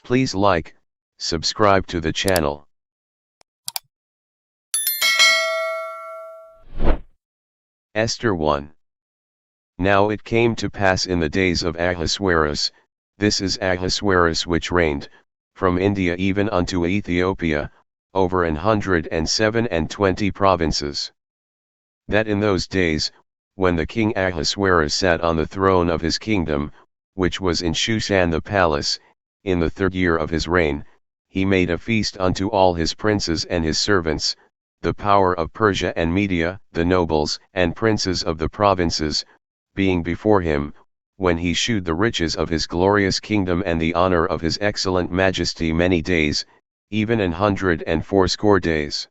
Please like, subscribe to the channel. Esther 1. Now it came to pass in the days of Ahasuerus, this is Ahasuerus which reigned, from India even unto Ethiopia, over 127 provinces. That in those days, when the king Ahasuerus sat on the throne of his kingdom, which was in Shushan the palace, in the 3rd year of his reign, he made a feast unto all his princes and his servants, the power of Persia and Media, the nobles and princes of the provinces, being before him, when he shewed the riches of his glorious kingdom and the honor of his excellent majesty many days, even 180 days.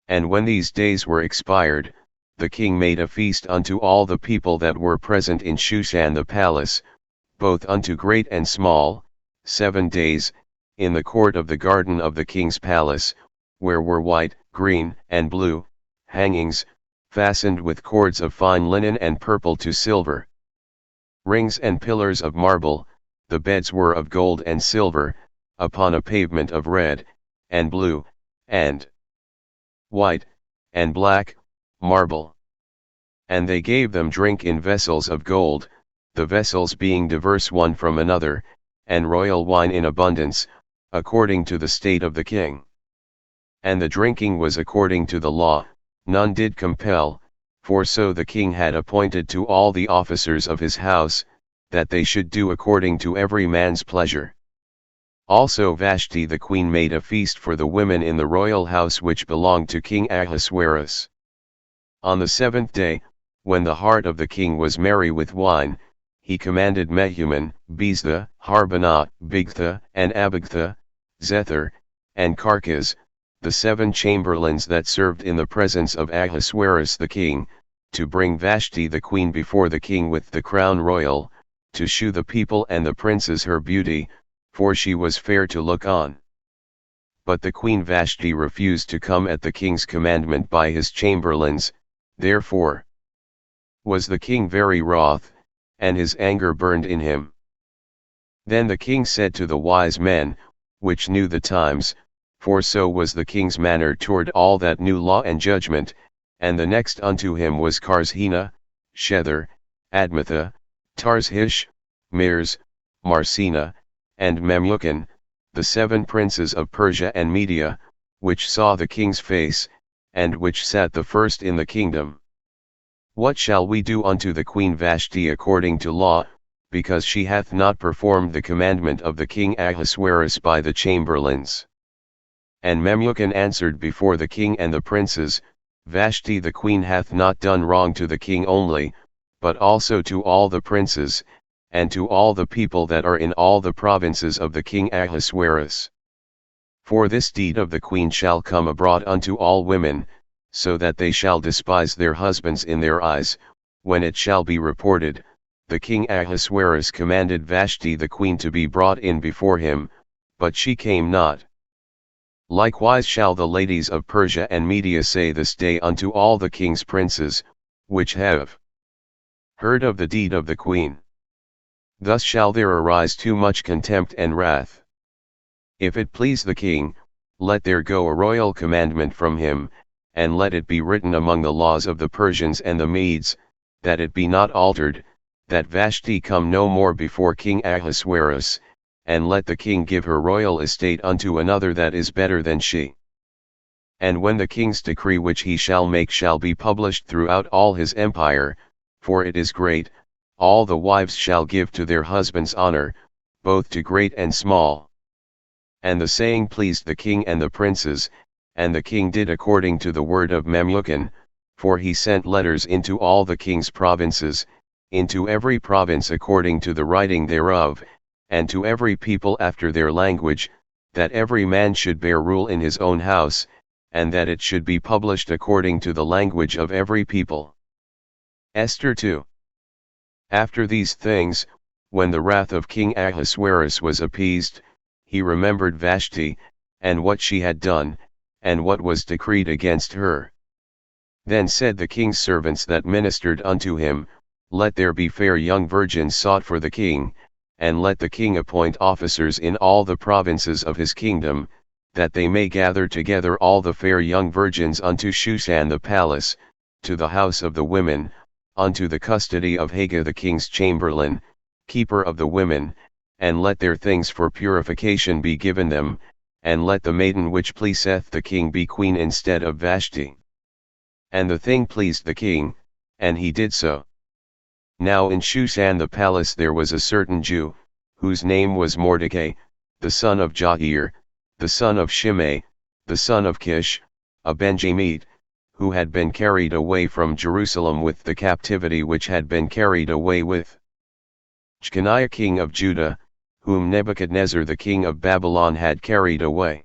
And when these days were expired, the king made a feast unto all the people that were present in Shushan the palace, both unto great and small, 7 days, in the court of the garden of the king's palace, where were white, green, and blue, hangings, fastened with cords of fine linen and purple to silver. Rings and pillars of marble, the beds were of gold and silver, upon a pavement of red, and blue, and white, and black, marble. And they gave them drink in vessels of gold, the vessels being diverse one from another, and royal wine in abundance, according to the state of the king. And the drinking was according to the law, none did compel, for so the king had appointed to all the officers of his house, that they should do according to every man's pleasure. Also Vashti the queen made a feast for the women in the royal house which belonged to King Ahasuerus. On the 7th day, when the heart of the king was merry with wine, he commanded Mehuman, Biztha, Harbonah, Bigtha, and Abagtha, Zethar, and Carcas, the 7 chamberlains that served in the presence of Ahasuerus the king, to bring Vashti the queen before the king with the crown royal, to shew the people and the princes her beauty, for she was fair to look on. But the queen Vashti refused to come at the king's commandment by his chamberlains, therefore was the king very wroth, and his anger burned in him. Then the king said to the wise men, which knew the times, for so was the king's manner toward all that knew law and judgment, and the next unto him was Karzhena, Shethar, Admatha, Tarshish, Meres, Marsena, and Memucan, the 7 princes of Persia and Media, which saw the king's face, and which sat the first in the kingdom. What shall we do unto the queen Vashti according to law, because she hath not performed the commandment of the king Ahasuerus by the chamberlains? And Memucan answered before the king and the princes, Vashti the queen hath not done wrong to the king only, but also to all the princes, and to all the people that are in all the provinces of the king Ahasuerus. For this deed of the queen shall come abroad unto all women, so that they shall despise their husbands in their eyes, when it shall be reported, the king Ahasuerus commanded Vashti the queen to be brought in before him, but she came not. Likewise shall the ladies of Persia and Media say this day unto all the king's princes, which have heard of the deed of the queen. Thus shall there arise too much contempt and wrath. If it please the king, let there go a royal commandment from him, and let it be written among the laws of the Persians and the Medes, that it be not altered, that Vashti come no more before King Ahasuerus, and let the king give her royal estate unto another that is better than she. And when the king's decree which he shall make shall be published throughout all his empire, for it is great, all the wives shall give to their husbands honor, both to great and small. And the saying pleased the king and the princes, and the king did according to the word of Memucan, for he sent letters into all the king's provinces, into every province according to the writing thereof, and to every people after their language, that every man should bear rule in his own house, and that it should be published according to the language of every people. Esther 2. After these things, when the wrath of King Ahasuerus was appeased, he remembered Vashti, and what she had done, and what was decreed against her. Then said the king's servants that ministered unto him, Let there be fair young virgins sought for the king, and let the king appoint officers in all the provinces of his kingdom, that they may gather together all the fair young virgins unto Shushan the palace, to the house of the women, unto the custody of Hegai the king's chamberlain, keeper of the women, and let their things for purification be given them, and let the maiden which pleaseth the king be queen instead of Vashti. And the thing pleased the king, and he did so. Now in Shushan the palace there was a certain Jew, whose name was Mordecai, the son of Jair, the son of Shimei, the son of Kish, a Benjamite, who had been carried away from Jerusalem with the captivity which had been carried away with Jeconiah king of Judah, whom Nebuchadnezzar the king of Babylon had carried away.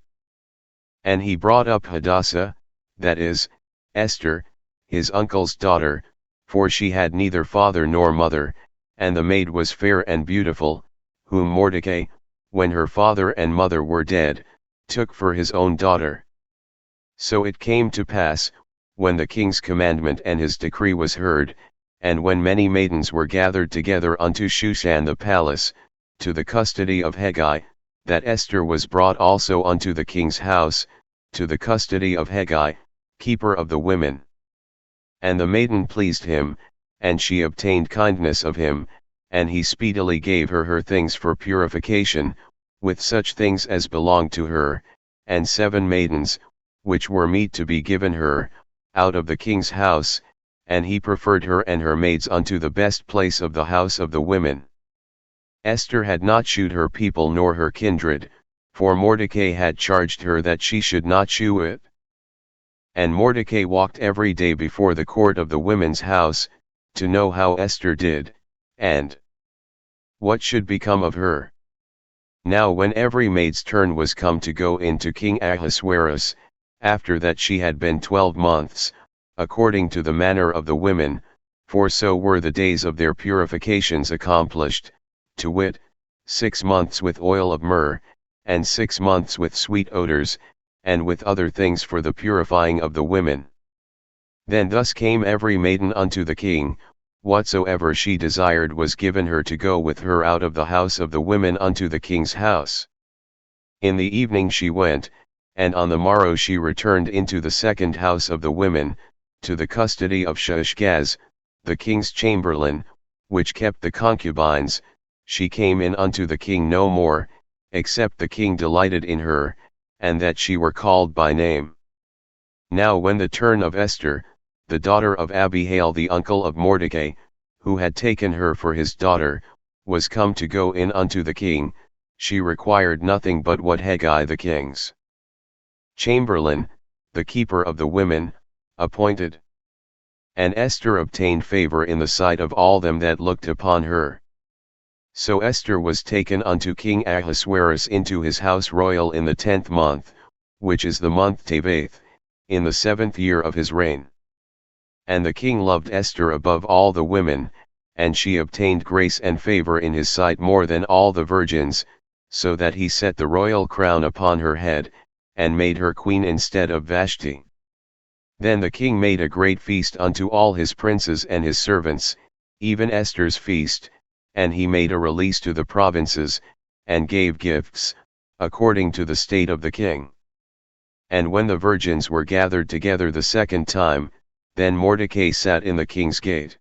And he brought up Hadassah, that is, Esther, his uncle's daughter, for she had neither father nor mother, and the maid was fair and beautiful, whom Mordecai, when her father and mother were dead, took for his own daughter. So it came to pass, when the king's commandment and his decree was heard, and when many maidens were gathered together unto Shushan the palace, to the custody of Hegai, that Esther was brought also unto the king's house, to the custody of Hegai, keeper of the women. And the maiden pleased him, and she obtained kindness of him, and he speedily gave her things for purification, with such things as belonged to her, and 7 maidens, which were meet to be given her, out of the king's house, and he preferred her and her maids unto the best place of the house of the women. Esther had not shewed her people nor her kindred, for Mordecai had charged her that she should not shew it. And Mordecai walked every day before the court of the women's house, to know how Esther did, and what should become of her. Now when every maid's turn was come to go in to King Ahasuerus, after that she had been 12 months, according to the manner of the women, for so were the days of their purifications accomplished, to wit, 6 months with oil of myrrh, and 6 months with sweet odors, and with other things for the purifying of the women. Then thus came every maiden unto the king, whatsoever she desired was given her to go with her out of the house of the women unto the king's house. In the evening she went, and on the morrow she returned into the second house of the women, to the custody of Shaashgaz, the king's chamberlain, which kept the concubines. She came in unto the king no more, except the king delighted in her, and that she were called by name. Now when the turn of Esther, the daughter of Abihail the uncle of Mordecai, who had taken her for his daughter, was come to go in unto the king, she required nothing but what Hegai the king's chamberlain, the keeper of the women, appointed. And Esther obtained favor in the sight of all them that looked upon her. So Esther was taken unto King Ahasuerus into his house royal in the 10th month, which is the month Tebath, in the 7th year of his reign. And the king loved Esther above all the women, and she obtained grace and favor in his sight more than all the virgins, so that he set the royal crown upon her head, and made her queen instead of Vashti. Then the king made a great feast unto all his princes and his servants, even Esther's feast, and he made a release to the provinces, and gave gifts, according to the state of the king. And when the virgins were gathered together the second time, then Mordecai sat in the king's gate.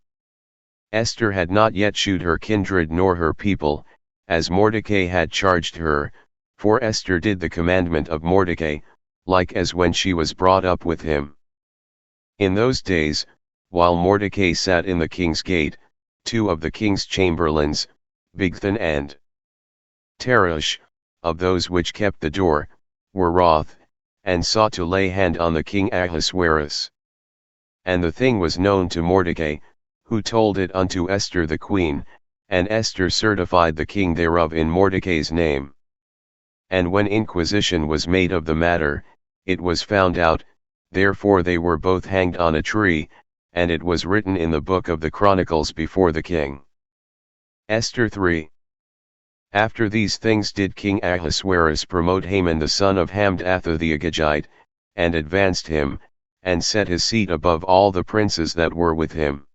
Esther had not yet shewed her kindred nor her people, as Mordecai had charged her, for Esther did the commandment of Mordecai, like as when she was brought up with him. In those days, while Mordecai sat in the king's gate, 2 of the king's chamberlains, Bigthan and Teresh, of those which kept the door, were wroth, and sought to lay hand on the king Ahasuerus. And the thing was known to Mordecai, who told it unto Esther the queen, and Esther certified the king thereof in Mordecai's name. And when inquisition was made of the matter, it was found out, therefore they were both hanged on a tree, and it was written in the book of the Chronicles before the king. Esther 3. After these things did King Ahasuerus promote Haman the son of Hamdatha the Agagite, and advanced him, and set his seat above all the princes that were with him.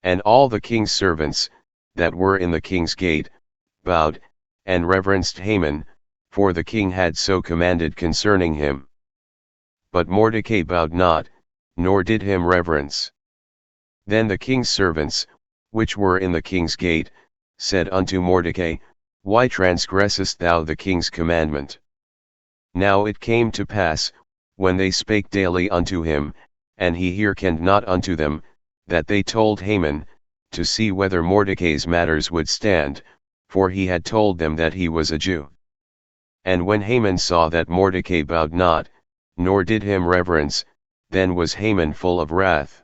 And all the king's servants, that were in the king's gate, bowed, and reverenced Haman, for the king had so commanded concerning him. But Mordecai bowed not, nor did him reverence. Then the king's servants, which were in the king's gate, said unto Mordecai, Why transgressest thou the king's commandment? Now it came to pass, when they spake daily unto him, and he hearkened not unto them, that they told Haman, to see whether Mordecai's matters would stand, for he had told them that he was a Jew. And when Haman saw that Mordecai bowed not, nor did him reverence, then was Haman full of wrath.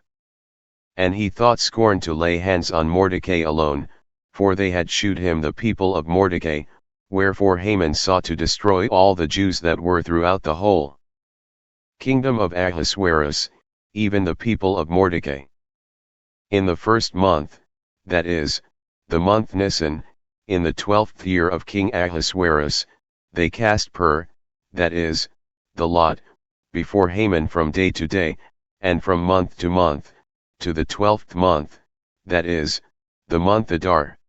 And he thought scorn to lay hands on Mordecai alone, for they had shewed him the people of Mordecai, wherefore Haman sought to destroy all the Jews that were throughout the whole kingdom of Ahasuerus, even the people of Mordecai. In the 1st month, that is, the month Nisan, in the 12th year of King Ahasuerus, they cast that is, the lot, before Haman from day to day, and from month to month, to the 12th month, that is, the month Adar.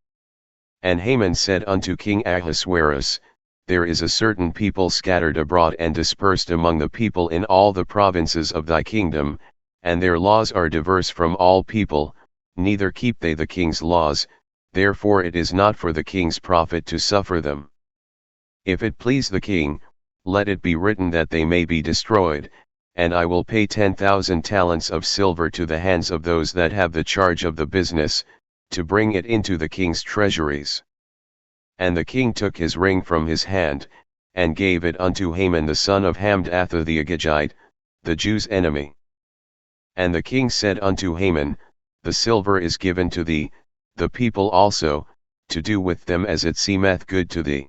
And Haman said unto King Ahasuerus, There is a certain people scattered abroad and dispersed among the people in all the provinces of thy kingdom, and their laws are diverse from all people, neither keep they the king's laws, therefore it is not for the king's profit to suffer them. If it please the king, let it be written that they may be destroyed, and I will pay 10,000 talents of silver to the hands of those that have the charge of the business, to bring it into the king's treasuries. And the king took his ring from his hand, and gave it unto Haman the son of Hammedatha the Agagite, the Jews' enemy. And the king said unto Haman, The silver is given to thee, the people also, to do with them as it seemeth good to thee.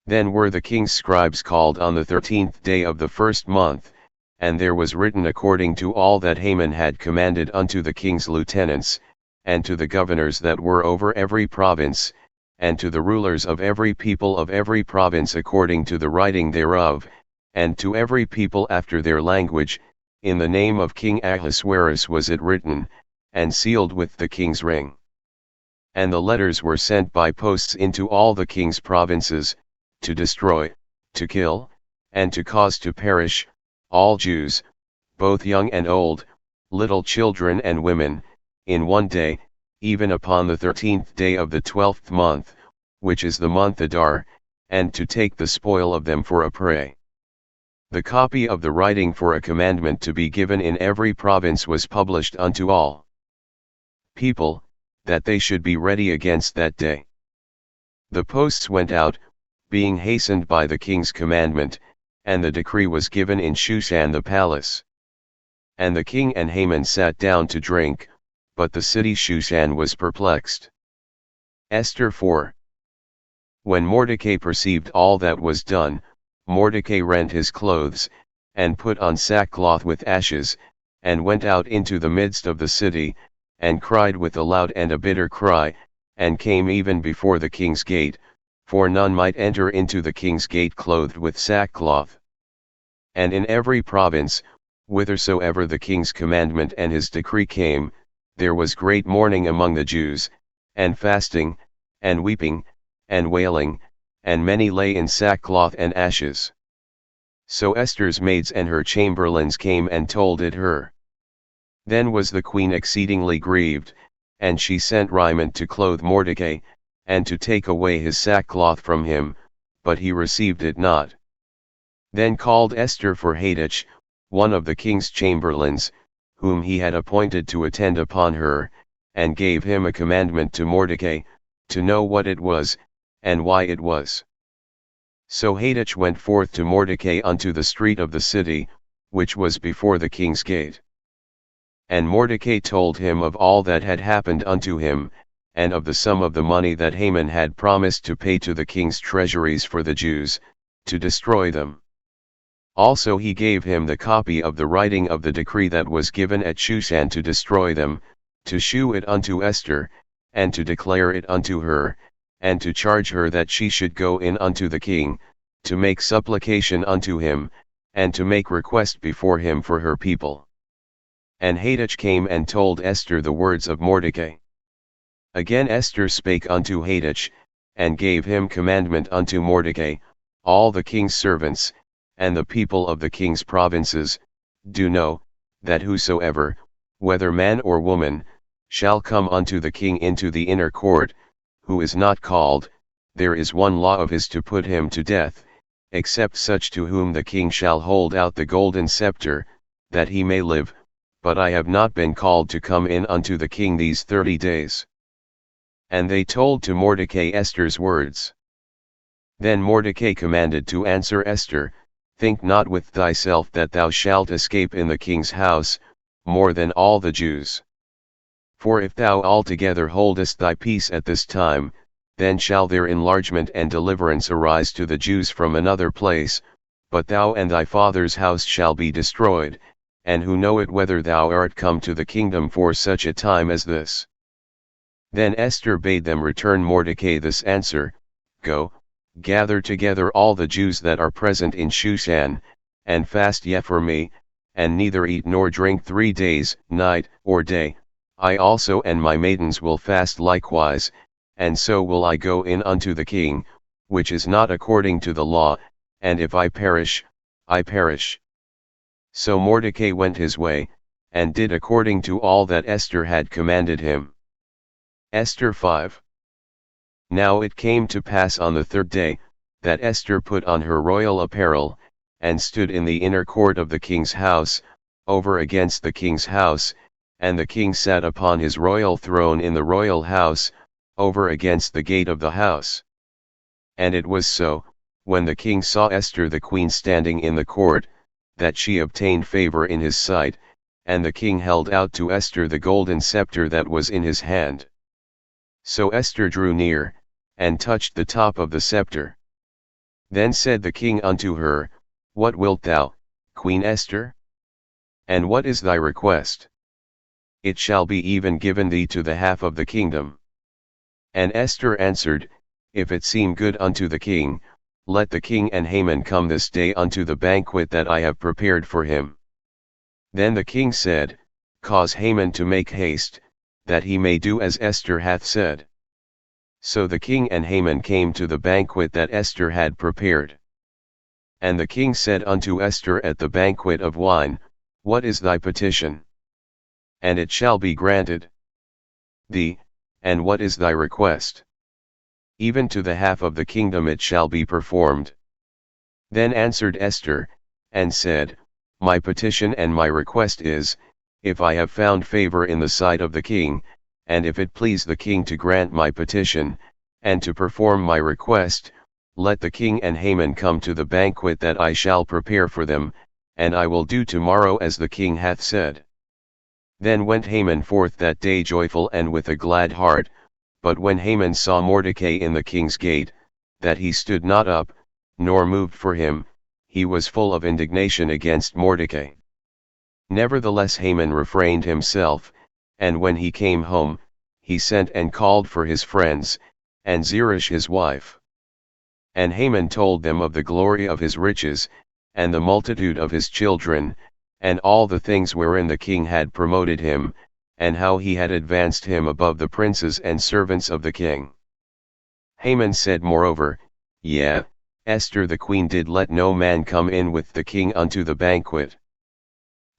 Then were the king's scribes called on the 13th day of the 1st month, and there was written according to all that Haman had commanded unto the king's lieutenants, and to the governors that were over every province, and to the rulers of every people of every province according to the writing thereof, and to every people after their language, in the name of King Ahasuerus was it written, and sealed with the king's ring. And the letters were sent by posts into all the king's provinces, to destroy, to kill, and to cause to perish, all Jews, both young and old, little children and women, in one day, even upon the 13th day of the 12th month, which is the month Adar, and to take the spoil of them for a prey. The copy of the writing for a commandment to be given in every province was published unto all people, that they should be ready against that day. The posts went out, being hastened by the king's commandment, and the decree was given in Shushan the palace. And the king and Haman sat down to drink, but the city Shushan was perplexed. Esther 4. When Mordecai perceived all that was done, Mordecai rent his clothes, and put on sackcloth with ashes, and went out into the midst of the city, and cried with a loud and a bitter cry, and came even before the king's gate, for none might enter into the king's gate clothed with sackcloth. And in every province, whithersoever the king's commandment and his decree came, there was great mourning among the Jews, and fasting, and weeping, and wailing, and many lay in sackcloth and ashes. So Esther's maids and her chamberlains came and told it her. Then was the queen exceedingly grieved, and she sent Rimmon to clothe Mordecai, and to take away his sackcloth from him, but he received it not. Then called Esther for Hathach, one of the king's chamberlains, whom he had appointed to attend upon her, and gave him a commandment to Mordecai, to know what it was, and why it was. So Hathach went forth to Mordecai unto the street of the city, which was before the king's gate. And Mordecai told him of all that had happened unto him, and of the sum of the money that Haman had promised to pay to the king's treasuries for the Jews, to destroy them. Also he gave him the copy of the writing of the decree that was given at Shushan to destroy them, to shew it unto Esther, and to declare it unto her, and to charge her that she should go in unto the king, to make supplication unto him, and to make request before him for her people. And Hathach came and told Esther the words of Mordecai. Again Esther spake unto Hathach, and gave him commandment unto Mordecai, all the king's servants, and the people of the king's provinces, do know, that whosoever, whether man or woman, shall come unto the king into the inner court, who is not called, there is one law of his to put him to death, except such to whom the king shall hold out the golden scepter, that he may live, but I have not been called to come in unto the king these 30 days. And they told to Mordecai Esther's words. Then Mordecai commanded to answer Esther, think not with thyself that thou shalt escape in the king's house, more than all the Jews. For if thou altogether holdest thy peace at this time, then shall their enlargement and deliverance arise to the Jews from another place, but thou and thy father's house shall be destroyed, and who knoweth whether thou art come to the kingdom for such a time as this? Then Esther bade them return Mordecai this answer, Go, gather together all the Jews that are present in Shushan, and fast ye for me, and neither eat nor drink 3 days, night or day, I also and my maidens will fast likewise, and so will I go in unto the king, which is not according to the law, and if I perish, I perish. So Mordecai went his way, and did according to all that Esther had commanded him. Esther 5. Now it came to pass on the 3rd day, that Esther put on her royal apparel, and stood in the inner court of the king's house, over against the king's house, and the king sat upon his royal throne in the royal house, over against the gate of the house. And it was so, when the king saw Esther the queen standing in the court, that she obtained favor in his sight, and the king held out to Esther the golden scepter that was in his hand. So Esther drew near, and touched the top of the scepter. Then said the king unto her, What wilt thou, Queen Esther? And what is thy request? It shall be even given thee to the half of the kingdom. And Esther answered, If it seem good unto the king, let the king and Haman come this day unto the banquet that I have prepared for him. Then the king said, Cause Haman to make haste, that he may do as Esther hath said. So the king and Haman came to the banquet that Esther had prepared. And the king said unto Esther at the banquet of wine, What is thy petition? And it shall be granted thee, and what is thy request? Even to the half of the kingdom it shall be performed. Then answered Esther, and said, My petition and my request is, if I have found favor in the sight of the king, and if it please the king to grant my petition, and to perform my request, let the king and Haman come to the banquet that I shall prepare for them, and I will do tomorrow as the king hath said. Then went Haman forth that day joyful and with a glad heart, but when Haman saw Mordecai in the king's gate, that he stood not up, nor moved for him, he was full of indignation against Mordecai. Nevertheless Haman refrained himself, and when he came home, he sent and called for his friends, and Zeresh his wife. And Haman told them of the glory of his riches, and the multitude of his children, and all the things wherein the king had promoted him, and how he had advanced him above the princes and servants of the king. Haman said moreover, Yea, Esther the queen did let no man come in with the king unto the banquet.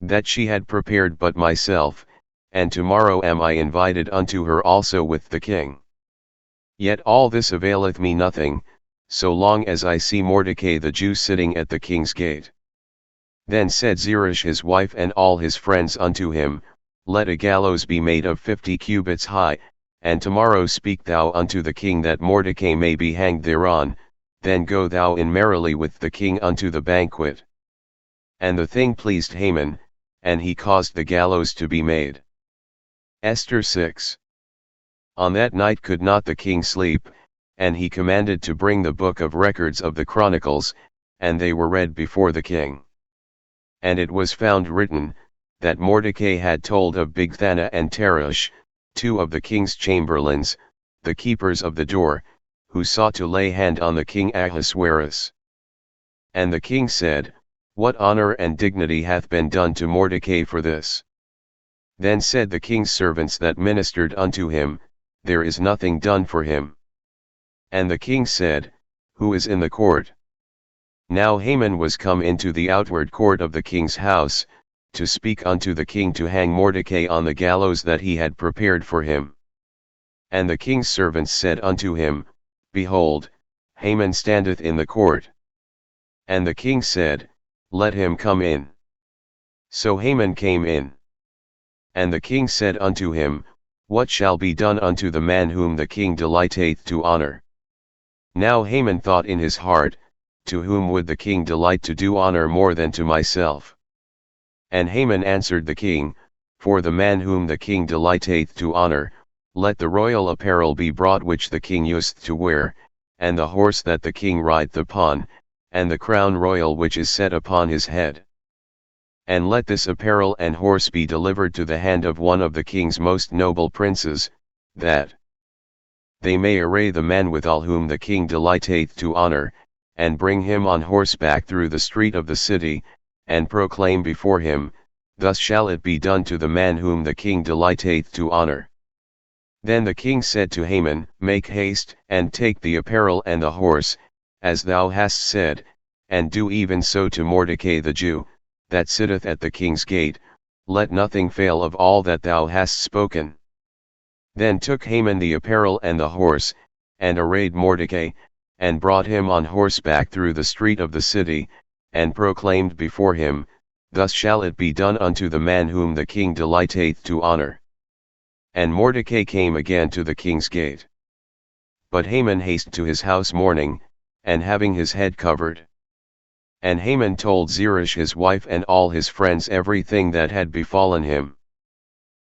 That she had prepared but myself, and tomorrow am I invited unto her also with the king. Yet all this availeth me nothing, so long as I see Mordecai the Jew sitting at the king's gate. Then said Zeresh his wife and all his friends unto him, Let a gallows be made of 50 cubits high, and tomorrow speak thou unto the king that Mordecai may be hanged thereon, then go thou in merrily with the king unto the banquet. And the thing pleased Haman, and he caused the gallows to be made. Esther 6. On that night could not the king sleep, and he commanded to bring the book of records of the Chronicles, and they were read before the king. And it was found written, that Mordecai had told of Bigthana and Teresh, 2 of the king's chamberlains, the keepers of the door, who sought to lay hand on the king Ahasuerus. And the king said, What honor and dignity hath been done to Mordecai for this? Then said the king's servants that ministered unto him, There is nothing done for him. And the king said, Who is in the court? Now Haman was come into the outward court of the king's house, to speak unto the king to hang Mordecai on the gallows that he had prepared for him. And the king's servants said unto him, Behold, Haman standeth in the court. And the king said, Let him come in. So Haman came in. And the king said unto him, What shall be done unto the man whom the king delighteth to honor? Now Haman thought in his heart, To whom would the king delight to do honor more than to myself? And Haman answered the king, For the man whom the king delighteth to honor, let the royal apparel be brought which the king useth to wear, and the horse that the king rideth upon, and the crown royal which is set upon his head. And let this apparel and horse be delivered to the hand of one of the king's most noble princes, that they may array the man withal whom the king delighteth to honor, and bring him on horseback through the street of the city, and proclaim before him, Thus shall it be done to the man whom the king delighteth to honor. Then the king said to Haman, Make haste, and take the apparel and the horse, as thou hast said, and do even so to Mordecai the Jew, that sitteth at the king's gate, let nothing fail of all that thou hast spoken. Then took Haman the apparel and the horse, and arrayed Mordecai, and brought him on horseback through the street of the city, and proclaimed before him, Thus shall it be done unto the man whom the king delighteth to honor. And Mordecai came again to the king's gate. But Haman hasted to his house mourning, and having his head covered. And Haman told Zeresh his wife and all his friends everything that had befallen him.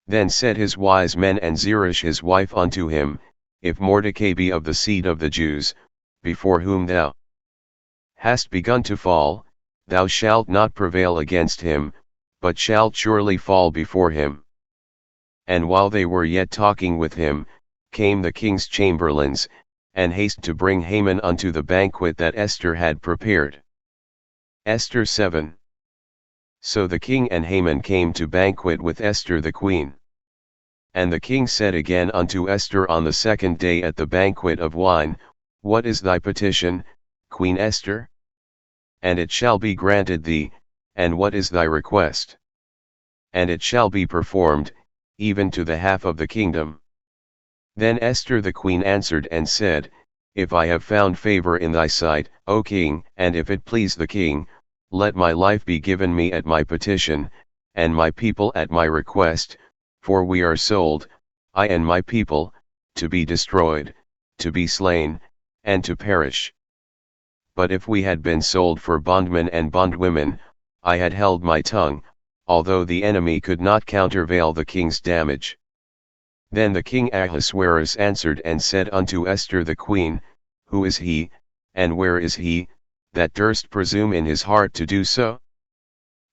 Then said his wise men and Zeresh his wife unto him, If Mordecai be of the seed of the Jews, before whom thou hast begun to fall, thou shalt not prevail against him, but shalt surely fall before him. And while they were yet talking with him, came the king's chamberlains, and hasted to bring Haman unto the banquet that Esther had prepared. Esther 7. So the king and Haman came to banquet with Esther the queen. And the king said again unto Esther on the second day at the banquet of wine, What is thy petition, Queen Esther? And it shall be granted thee, and what is thy request? And it shall be performed, even to the half of the kingdom. Then Esther the queen answered and said, If I have found favor in thy sight, O king, and if it please the king, let my life be given me at my petition, and my people at my request, for we are sold, I and my people, to be destroyed, to be slain, and to perish. But if we had been sold for bondmen and bondwomen, I had held my tongue, although the enemy could not countervail the king's damage. Then the king Ahasuerus answered and said unto Esther the queen, Who is he, and where is he, that durst presume in his heart to do so?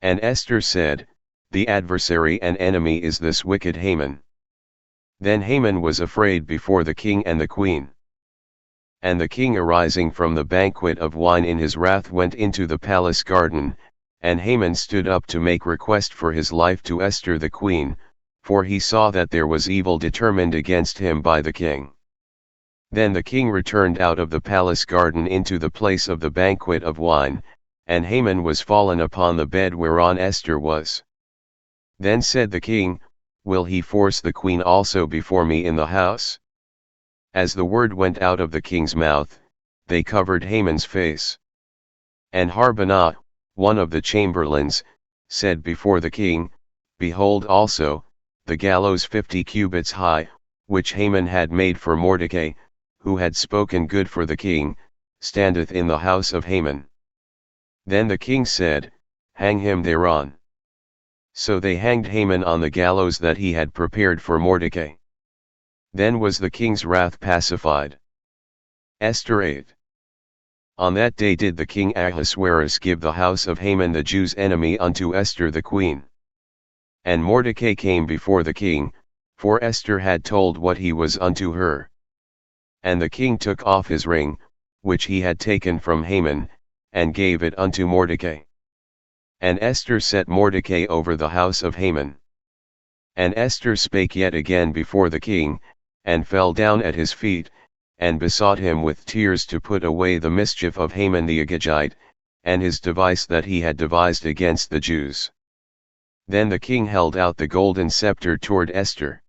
And Esther said, The adversary and enemy is this wicked Haman. Then Haman was afraid before the king and the queen. And the king arising from the banquet of wine in his wrath went into the palace garden, and Haman stood up to make request for his life to Esther the queen, for he saw that there was evil determined against him by the king. Then the king returned out of the palace garden into the place of the banquet of wine, and Haman was fallen upon the bed whereon Esther was. Then said the king, Will he force the queen also before me in the house? As the word went out of the king's mouth, they covered Haman's face. And Harbonah, one of the chamberlains, said before the king, Behold also, the gallows 50 cubits high, which Haman had made for Mordecai, who had spoken good for the king, standeth in the house of Haman. Then the king said, Hang him thereon. So they hanged Haman on the gallows that he had prepared for Mordecai. Then was the king's wrath pacified. Esther 8. On that day did the king Ahasuerus give the house of Haman the Jew's enemy unto Esther the queen. And Mordecai came before the king, for Esther had told what he was unto her. And the king took off his ring, which he had taken from Haman, and gave it unto Mordecai. And Esther set Mordecai over the house of Haman. And Esther spake yet again before the king, and fell down at his feet, and besought him with tears to put away the mischief of Haman the Agagite, and his device that he had devised against the Jews. Then the king held out the golden scepter toward Esther.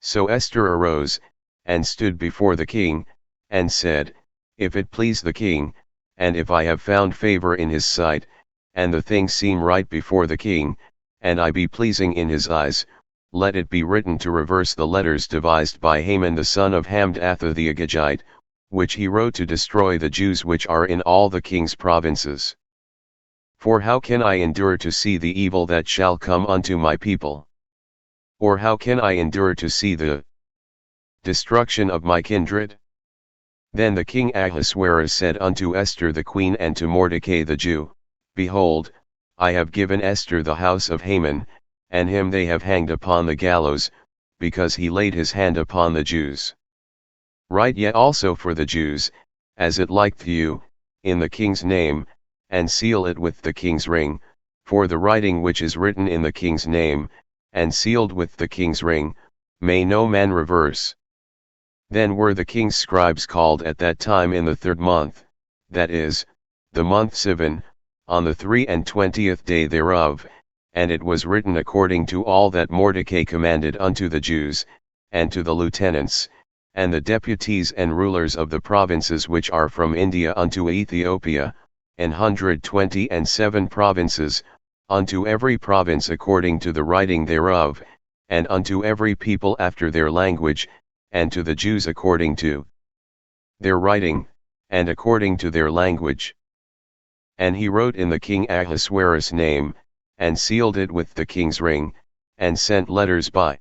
So Esther arose, and stood before the king, and said, If it please the king, and if I have found favor in his sight, and the thing seem right before the king, and I be pleasing in his eyes, let it be written to reverse the letters devised by Haman the son of Hammedatha the Agagite, which he wrote to destroy the Jews which are in all the king's provinces. For how can I endure to see the evil that shall come unto my people? Or how can I endure to see the destruction of my kindred? Then the king Ahasuerus said unto Esther the queen and to Mordecai the Jew, Behold, I have given Esther the house of Haman, and him they have hanged upon the gallows, because he laid his hand upon the Jews. Write ye also for the Jews, as it liketh you, in the king's name, and seal it with the king's ring, for the writing which is written in the king's name, and sealed with the king's ring, may no man reverse. Then were the king's scribes called at that time in the 3rd month, that is, the month Sivan, on the 23 day thereof, and it was written according to all that Mordecai commanded unto the Jews, and to the lieutenants, and the deputies and rulers of the provinces which are from India unto Ethiopia, 127 provinces, unto every province according to the writing thereof, and unto every people after their language, and to the Jews according to their writing, and according to their language. And he wrote in the king Ahasuerus' name, and sealed it with the king's ring, and sent letters by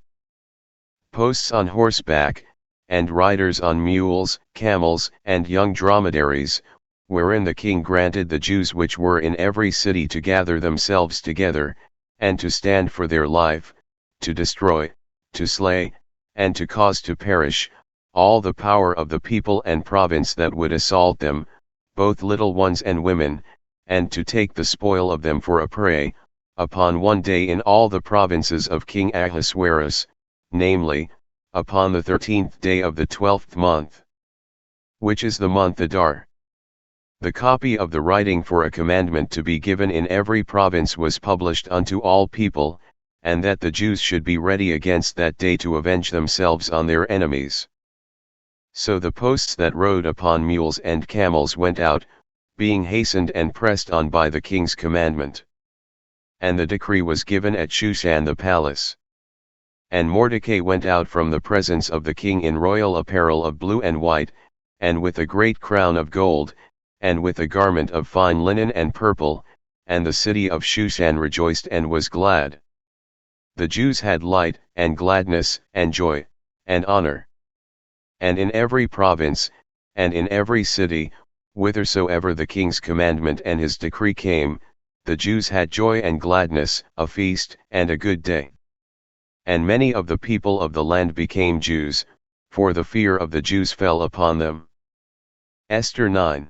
posts on horseback, and riders on mules, camels, and young dromedaries, wherein the king granted the Jews which were in every city to gather themselves together, and to stand for their life, to destroy, to slay, and to cause to perish, all the power of the people and province that would assault them, both little ones and women, and to take the spoil of them for a prey, upon one day in all the provinces of King Ahasuerus, namely, upon the 13th day of the 12th month, which is the month Adar. The copy of the writing for a commandment to be given in every province was published unto all people, and that the Jews should be ready against that day to avenge themselves on their enemies. So the posts that rode upon mules and camels went out, being hastened and pressed on by the king's commandment. And the decree was given at Shushan the palace. And Mordecai went out from the presence of the king in royal apparel of blue and white, and with a great crown of gold, and with a garment of fine linen and purple, and the city of Shushan rejoiced and was glad. The Jews had light, and gladness, and joy, and honor. And in every province, and in every city, whithersoever the king's commandment and his decree came, the Jews had joy and gladness, a feast, and a good day. And many of the people of the land became Jews, for the fear of the Jews fell upon them. Esther 9.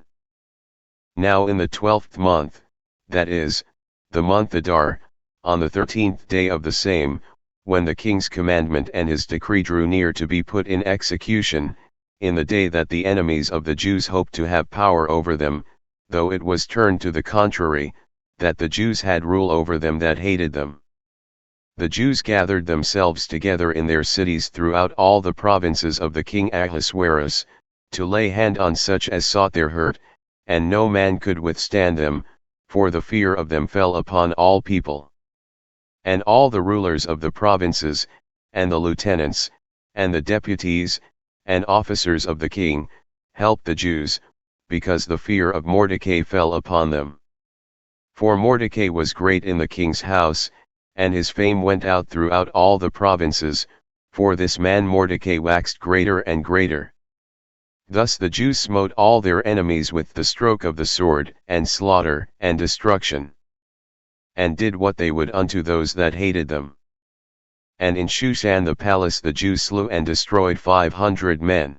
Now in the 12th month, that is, the month Adar, on the 13th day of the same, when the king's commandment and his decree drew near to be put in execution, in the day that the enemies of the Jews hoped to have power over them, though it was turned to the contrary, that the Jews had rule over them that hated them. The Jews gathered themselves together in their cities throughout all the provinces of the king Ahasuerus, to lay hand on such as sought their hurt, and no man could withstand them, for the fear of them fell upon all people. And all the rulers of the provinces, and the lieutenants, and the deputies, and officers of the king, helped the Jews, because the fear of Mordecai fell upon them. For Mordecai was great in the king's house, and his fame went out throughout all the provinces, for this man Mordecai waxed greater and greater. Thus the Jews smote all their enemies with the stroke of the sword, and slaughter, and destruction. And did what they would unto those that hated them. And in Shushan the palace the Jews slew and destroyed 500 men.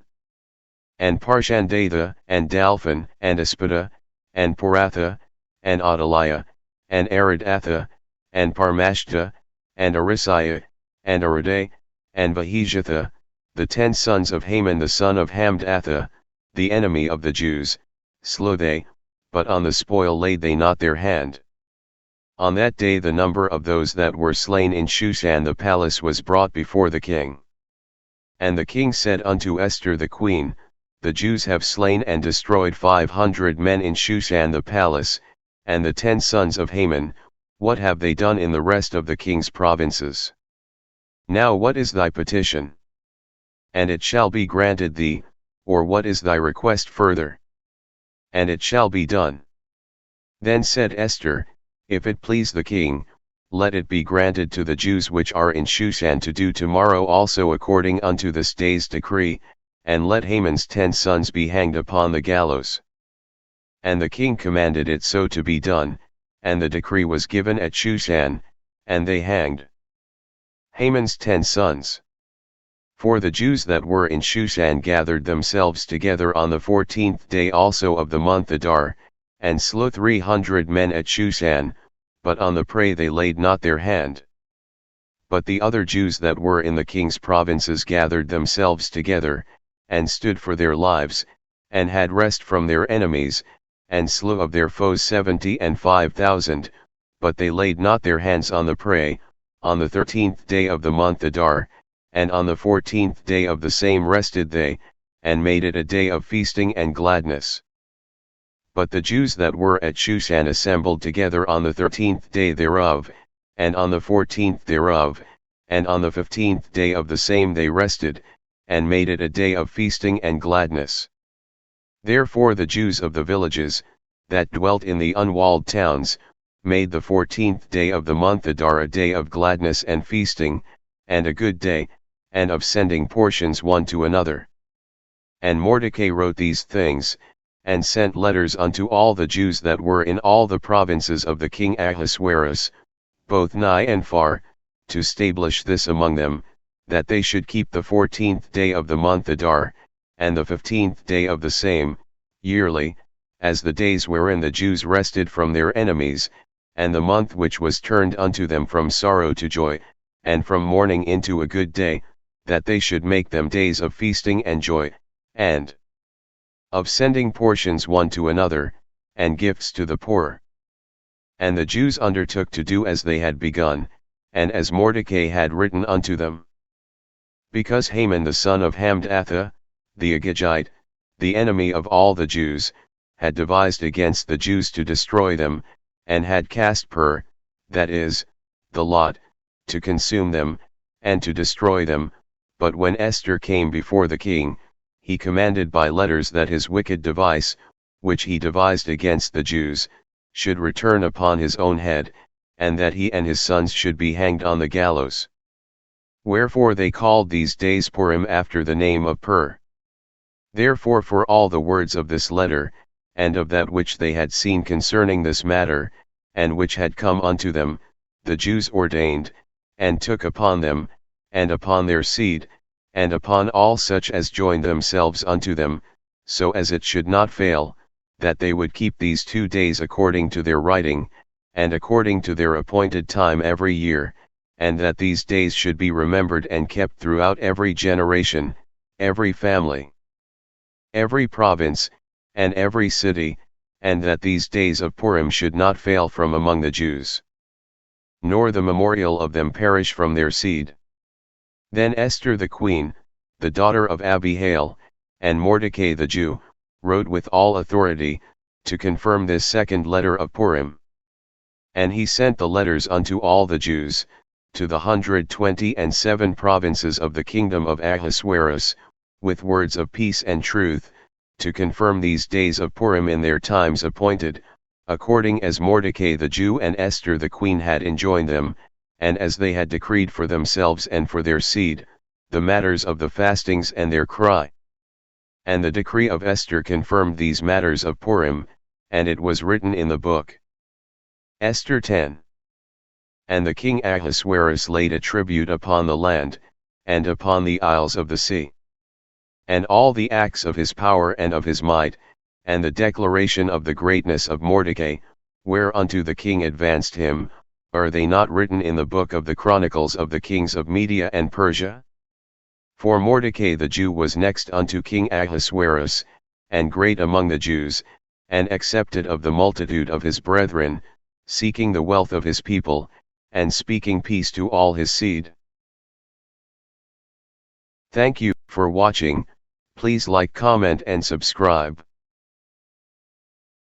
And Parshandatha, and Dalphon, and Aspada, and Poratha, and Adaliah, and Aridatha, and Parmashta, and Arisiah, and Aridai, and Vahijatha, the 10 sons of Haman the son of Hamdatha, the enemy of the Jews, slew they, but on the spoil laid they not their hand. On that day the number of those that were slain in Shushan the palace was brought before the king. And the king said unto Esther the queen, the Jews have slain and destroyed 500 men in Shushan the palace, and the 10 sons of Haman, what have they done in the rest of the king's provinces? Now what is thy petition? And it shall be granted thee, or what is thy request further? And it shall be done. Then said Esther, if it please the king, let it be granted to the Jews which are in Shushan to do tomorrow also according unto this day's decree, and let Haman's 10 sons be hanged upon the gallows. And the king commanded it so to be done, and the decree was given at Shushan, and they hanged Haman's 10 sons. For the Jews that were in Shushan gathered themselves together on the 14th day also of the month Adar, and slew 300 men at Shushan, but on the prey they laid not their hand. But the other Jews that were in the king's provinces gathered themselves together, and stood for their lives, and had rest from their enemies, and slew of their foes 75,000, but they laid not their hands on the prey, on the 13th day of the month Adar, and on the 14th day of the same rested they, and made it a day of feasting and gladness. But the Jews that were at Shushan assembled together on the 13th day thereof, and on the 14th thereof, and on the 15th day of the same they rested, and made it a day of feasting and gladness. Therefore the Jews of the villages, that dwelt in the unwalled towns, made the 14th day of the month Adar a day of gladness and feasting, and a good day, and of sending portions one to another. And Mordecai wrote these things, and sent letters unto all the Jews that were in all the provinces of the king Ahasuerus, both nigh and far, to stablish this among them, that they should keep the 14th day of the month Adar, and the 15th day of the same, yearly, as the days wherein the Jews rested from their enemies, and the month which was turned unto them from sorrow to joy, and from mourning into a good day, that they should make them days of feasting and joy, and of sending portions one to another, and gifts to the poor. And the Jews undertook to do as they had begun, and as Mordecai had written unto them. Because Haman the son of Hamdatha, the Agagite, the enemy of all the Jews, had devised against the Jews to destroy them, and had cast pur, that is, the lot, to consume them, and to destroy them, but when Esther came before the king, he commanded by letters that his wicked device, which he devised against the Jews, should return upon his own head, and that he and his sons should be hanged on the gallows. Wherefore they called these days Purim after the name of Pur. Therefore for all the words of this letter, and of that which they had seen concerning this matter, and which had come unto them, the Jews ordained, and took upon them, and upon their seed, and upon all such as joined themselves unto them, so as it should not fail, that they would keep these 2 days according to their writing, and according to their appointed time every year, and that these days should be remembered and kept throughout every generation, every family, every province, and every city, and that these days of Purim should not fail from among the Jews, nor the memorial of them perish from their seed. Then Esther the queen, the daughter of Abihail, and Mordecai the Jew, wrote with all authority, to confirm this second letter of Purim. And he sent the letters unto all the Jews, to the 127 provinces of the kingdom of Ahasuerus, with words of peace and truth, to confirm these days of Purim in their times appointed, according as Mordecai the Jew and Esther the queen had enjoined them, and as they had decreed for themselves and for their seed, the matters of the fastings and their cry. And the decree of Esther confirmed these matters of Purim, and it was written in the book. Esther 10. And the king Ahasuerus laid a tribute upon the land, and upon the isles of the sea. And all the acts of his power and of his might, and the declaration of the greatness of Mordecai, whereunto the king advanced him, are they not written in the book of the Chronicles of the kings of Media and Persia? For Mordecai the Jew was next unto King Ahasuerus, and great among the Jews, and accepted of the multitude of his brethren, seeking the wealth of his people, and speaking peace to all his seed. Thank you for watching. Please like, comment and subscribe.